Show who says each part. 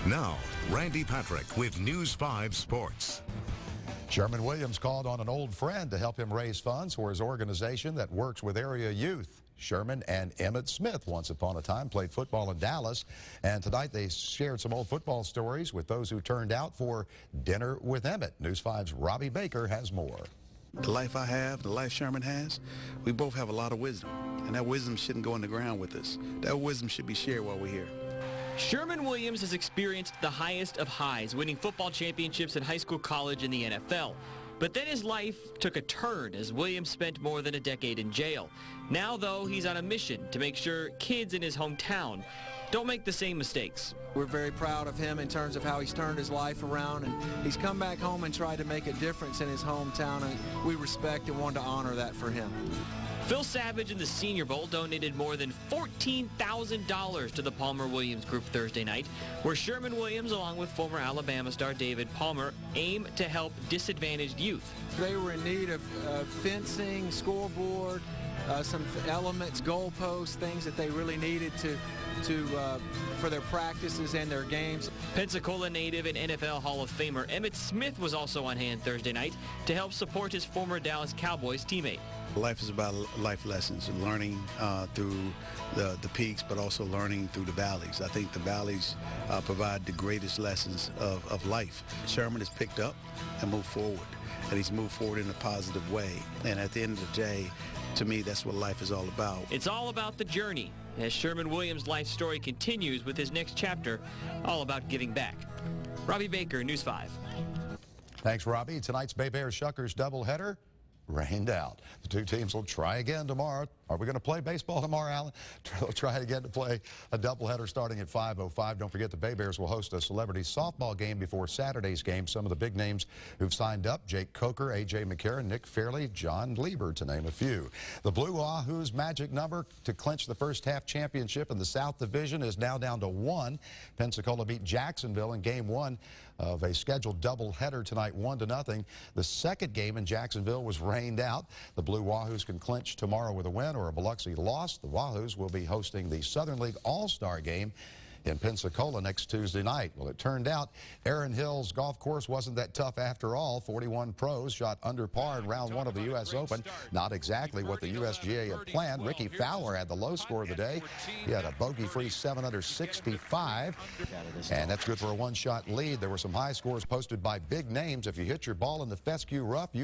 Speaker 1: Now, Randy Patrick with News 5 Sports.
Speaker 2: Sherman Williams called on an old friend to help him raise funds for his organization that works with area youth. Sherman and Emmitt Smith once upon a time played football in Dallas, and tonight they shared some old football stories with those who turned out for Dinner with Emmitt. News 5's Robby Baker has more.
Speaker 3: The life I have, the life Sherman has, we both have a lot of wisdom, and that wisdom shouldn't go in the ground with us. That wisdom should be shared while we're here.
Speaker 4: Sherman Williams has experienced the highest of highs, winning football championships in high school, college, and the NFL. But then his life took a turn as Williams spent more than a decade in jail. Now, though, he's on a mission to make sure kids in his hometown don't make the same mistakes.
Speaker 5: We're very proud of him in terms of how he's turned his life around, and he's come back home and tried to make a difference in his hometown, and we respect and want to honor that for him.
Speaker 4: Phil Savage and the Senior Bowl donated more than $14,000 to the Palmer Williams Group Thursday night, where Sherman Williams, along with former Alabama star David Palmer, aim to help disadvantaged youth.
Speaker 5: They were in need of fencing, scoreboard, some elements, goalposts, things that they really needed for their practices and their games.
Speaker 4: Pensacola native and NFL Hall of Famer Emmitt Smith was also on hand Thursday night to help support his former Dallas Cowboys teammate.
Speaker 3: Life is about life lessons, learning through the peaks, but also learning through the valleys. I think the valleys provide the greatest lessons of life. Sherman has picked up and moved forward, and he's moved forward in a positive way. And at the end of the day, to me, that's what life is all about.
Speaker 4: It's all about the journey, as Sherman Williams' life story continues with his next chapter, all about giving back. Robby Baker, News 5.
Speaker 2: Thanks, Robby. Tonight's Bay Bears Shuckers doubleheader rained out. The two teams will try again tomorrow. Are we going to play baseball tomorrow, Alan? They'll try again to play a doubleheader starting at 5:05. Don't forget the Bay Bears will host a celebrity softball game before Saturday's game. Some of the big names who've signed up: Jake Coker, A.J. McCarron, Nick Fairley, John Lieber, to name a few. The Blue Wahoos' magic number to clinch the first half championship in the South Division is now down to 1. Pensacola beat Jacksonville in Game 1 of a scheduled doubleheader tonight, 1-0. The second game in Jacksonville was rained out. The Blue Wahoos can clinch tomorrow with a win or a Biloxi loss. The Wahoos will be hosting the Southern League All-Star game in Pensacola next Tuesday night. Well, it turned out Aaron Hill's golf course wasn't that tough after all. 41 pros shot under par in round 1 of the U.S. Open. Not exactly what the USGA had planned. Ricky Fowler had the low score of the day. He had a bogey-free 7 under 65, and that's good for a one-shot lead. There were some high scores posted by big names. If you hit your ball in the fescue rough, you